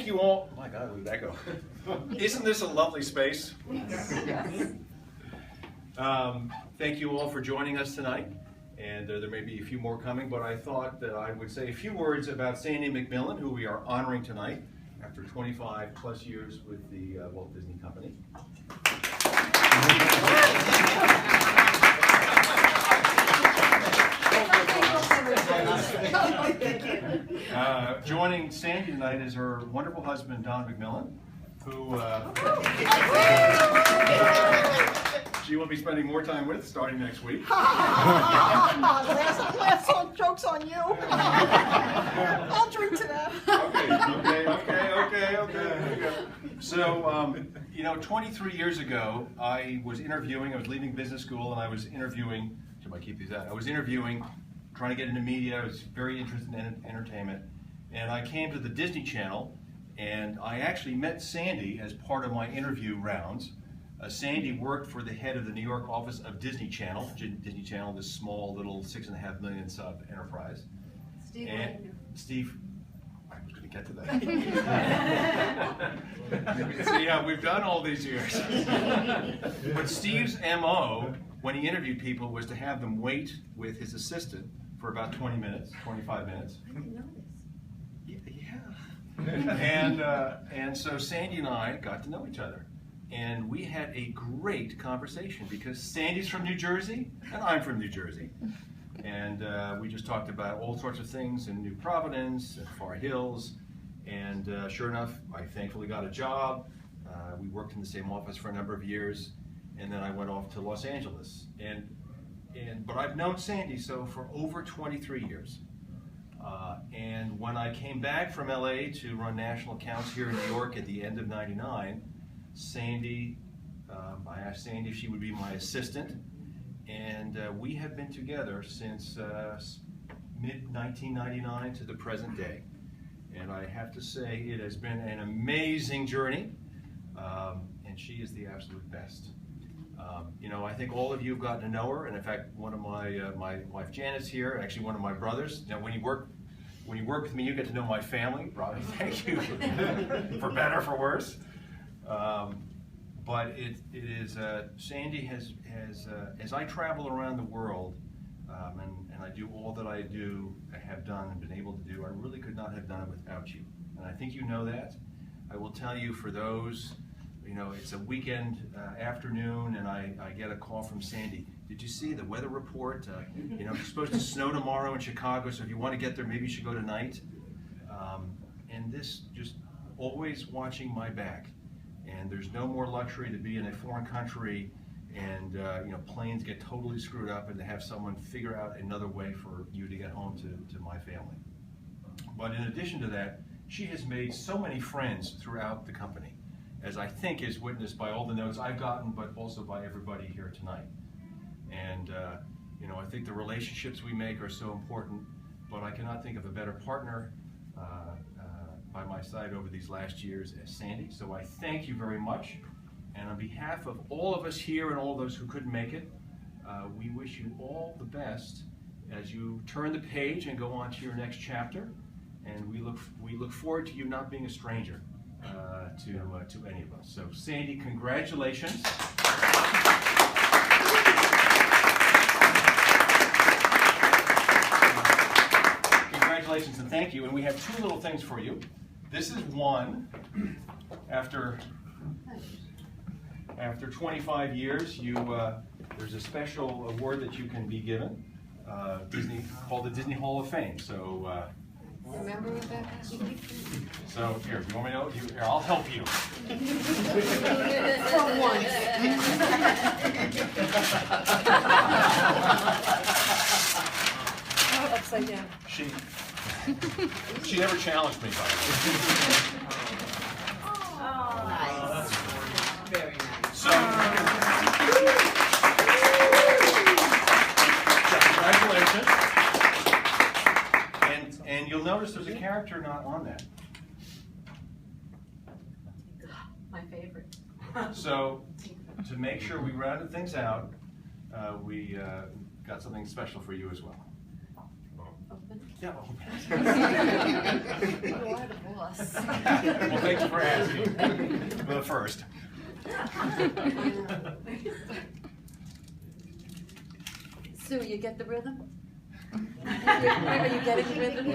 thank you all. My God, where did that go? Isn't this a lovely space? Yes. Thank you all for joining us tonight. And there may be a few more coming, but I thought that I would say a few words about Sandy MacMillan, who we are honoring tonight after 25 plus years with the Walt Disney Company. Joining Sandy tonight is her wonderful husband, Don MacMillan, who she will be spending more time with starting next week. Last song, joke's on you. I'll drink to that. Okay. So, 23 years ago, I was leaving business school, and I was interviewing, should I keep these out? I was interviewing, trying to get into media. I was very interested in entertainment. And I came to the Disney Channel, and I actually met Sandy as part of my interview rounds. Sandy worked for the head of the New York office of Disney Channel. Disney Channel, this small little 6.5 million sub enterprise. Steve, I was going to get to that. So yeah, we've done all these years. But Steve's MO, when he interviewed people, was to have them wait with his assistant for about 20 minutes, 25 minutes. I didn't know this. Yeah. And so Sandy and I got to know each other. And we had a great conversation because Sandy's from New Jersey and I'm from New Jersey. And we just talked about all sorts of things in New Providence and Far Hills. And sure enough, I thankfully got a job. We worked in the same office for a number of years. And then I went off to Los Angeles. But I've known Sandy for over 23 years. And when I came back from LA to run national accounts here in New York at the end of '99, I asked Sandy if she would be my assistant, and we have been together since mid-1999 to the present day. And I have to say it has been an amazing journey, and she is the absolute best. I think all of you have gotten to know her, and in fact, one of my wife Janet's here, and actually one of my brothers. When you work with me, you get to know my family. Robbie, thank you for better, for worse. But it is Sandy has as I travel around the world, and I do all that I have done and been able to do. I really could not have done it without you, and I think you know that. I will tell you, for those. It's a weekend afternoon, and I get a call from Sandy. Did you see the weather report? It's supposed to snow tomorrow in Chicago, so if you want to get there, maybe you should go tonight. And this just always watching my back. And there's no more luxury to be in a foreign country and planes get totally screwed up, and to have someone figure out another way for you to get home to my family. But in addition to that, she has made so many friends throughout the company, as I think is witnessed by all the notes I've gotten, but also by everybody here tonight. And I think the relationships we make are so important, but I cannot think of a better partner by my side over these last years as Sandy. So I thank you very much. And on behalf of all of us here and all those who couldn't make it, we wish you all the best as you turn the page and go on to your next chapter. And we look forward to you not being a stranger to any of us. So Sandy, congratulations. Congratulations and thank you. And we have two little things for you. This is one. After 25 years, there's a special award that you can be given, called the Disney Hall of Fame. So. Remember what that is? So here, you want me to know? Here, I'll help you. For once. Upside down. She never challenged me, by the way. Nice. Very nice. So, congratulations. And you'll notice there's a character not on that. My favorite. So, to make sure we rounded things out, we got something special for you as well. Oh, open? Yeah, open. You are the boss. Well, thank you for asking. But first. Sue, you get the rhythm? Are you getting the rhythm?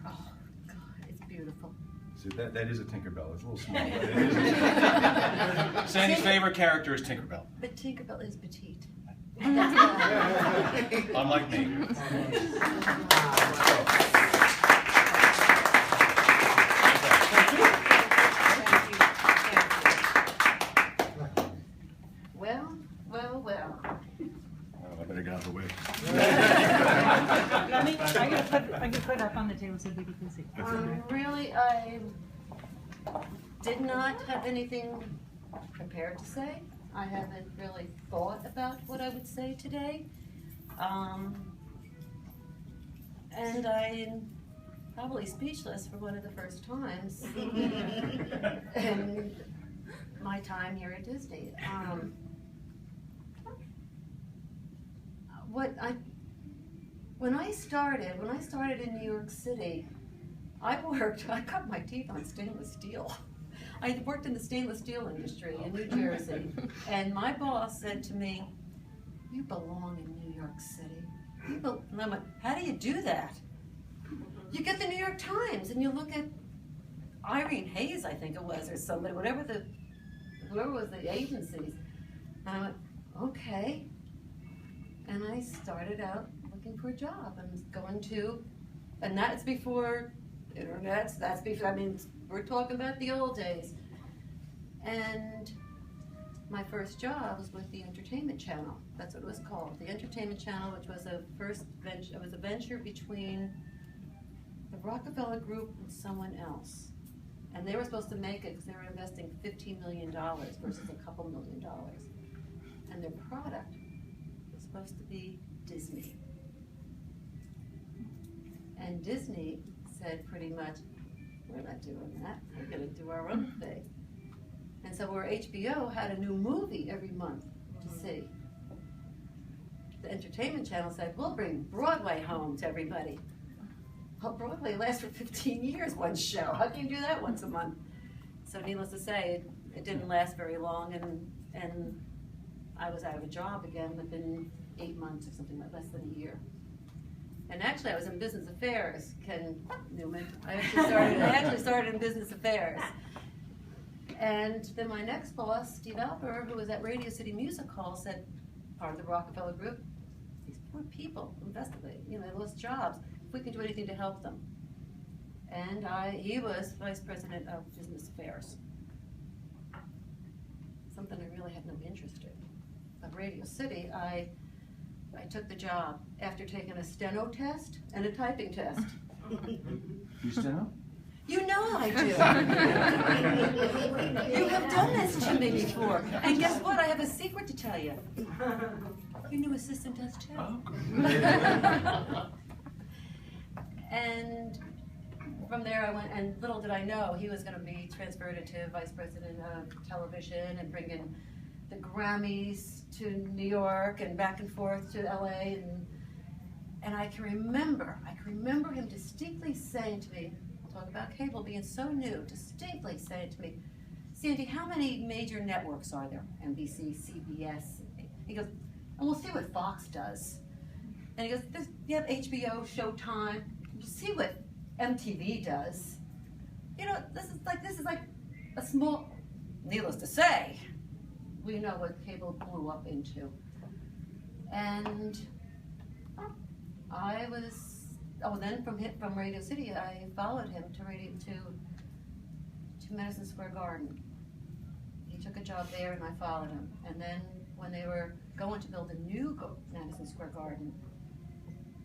Oh, God, it's beautiful. So that is a Tinkerbell. It's a little small, but it is. Sandy's favorite character is Tinkerbell. But Tinkerbell is petite. Unlike me. Well. Oh, I better get out of the way. I can put it up on the table so people can see. Really, I did not have anything prepared to say. I haven't really thought about what I would say today. And I'm probably speechless for one of the first times in my time here at Disney. When I started in New York City, I cut my teeth on stainless steel. I worked in the stainless steel industry in New Jersey, and my boss said to me, "You belong in New York City." And I'm like, "How do you do that?" You get the New York Times and you look at Irene Hayes, I think it was, or somebody, whoever was the agencies. And I went, okay. And I started out looking for a job and and that's before internet, that's before, I mean, we're talking about the old days. And my first job was with the Entertainment Channel. That's what it was called, the Entertainment Channel, which was a venture between the Rockefeller Group and someone else. And they were supposed to make it because they were investing $15 million versus a couple $1 million. And their product was supposed to be Disney. And Disney said pretty much, we're not doing that, we're gonna do our own thing. And so where HBO had a new movie every month to see, the Entertainment Channel said, we'll bring Broadway home to everybody. Well, Broadway lasts for 15 years, one show. How can you do that once a month? So needless to say, it didn't last very long, and I was out of a job again within 8 months or something, like less than a year. And actually, I was in business affairs, Ken Newman. I actually started in business affairs. And then my next boss, Steve Alper, who was at Radio City Music Hall, said, part of the Rockefeller Group, these poor people, investigate, they lost jobs. If we can do anything to help them. And he was vice president of business affairs. Something I really had no interest in. At Radio City, I took the job after taking a steno test and a typing test. You steno? You know I do. You have done this to me before. And guess what? I have a secret to tell you. Your new assistant does too. Oh, And from there I went, and little did I know he was going to be transferred into vice president of television and bring in the Grammys to New York and back and forth to LA. And I can remember him distinctly saying to me, we'll talk about cable being so new, distinctly saying to me, Sandy, how many major networks are there? NBC, CBS. He goes, and we'll see what Fox does. And he goes, you have HBO, Showtime. You see what MTV does. This is like a small, needless to say, we know what cable blew up into. And then from Radio City, I followed him to Madison Square Garden. He took a job there and I followed him. And then when they were going to build a new Madison Square Garden,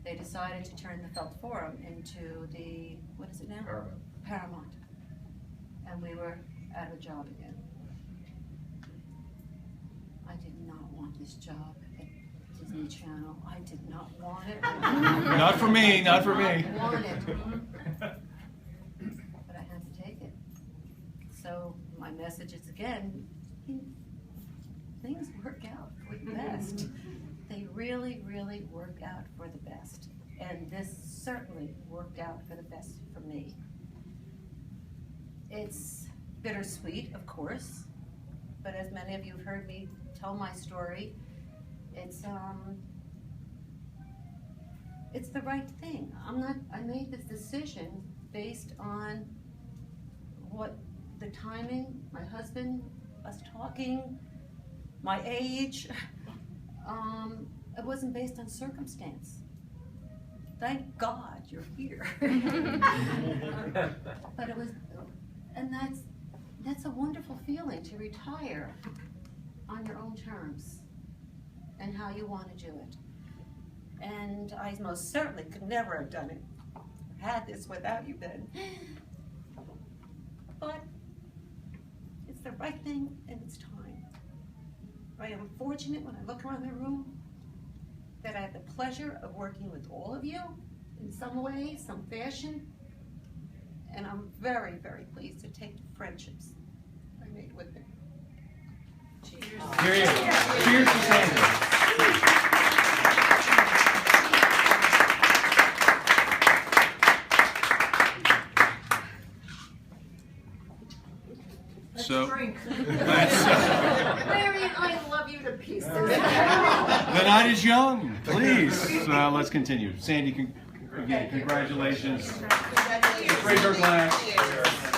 they decided to turn the Felt Forum into the, what is it now? Paramount. And we were out of a job again. I did not want this job at Disney Channel. I did not want it. Not for me, not for me. I did not want it. But I had to take it. So my message is, again, things work out for the best. They really, really work out for the best. And this certainly worked out for the best for me. It's bittersweet, of course, but as many of you have heard me tell my story, it's the right thing. I made this decision based on what the timing, my husband, us talking, my age. It wasn't based on circumstance. Thank God you're here. But it was, and that's a wonderful feeling, to retire on your own terms and how you want to do it. And I most certainly could never have done it, had this without you, Ben. But it's the right thing and it's time. I am fortunate when I look around the room that I have the pleasure of working with all of you in some way, some fashion. And I'm very, very pleased to take the friendships I made with them. Cheers. Cheers. Cheers to Sandy. So, Marion, I love you to pieces. the night is young. Please, let's continue. Sandy, again, congratulations. Congratulations. Raise our glass. Cheers.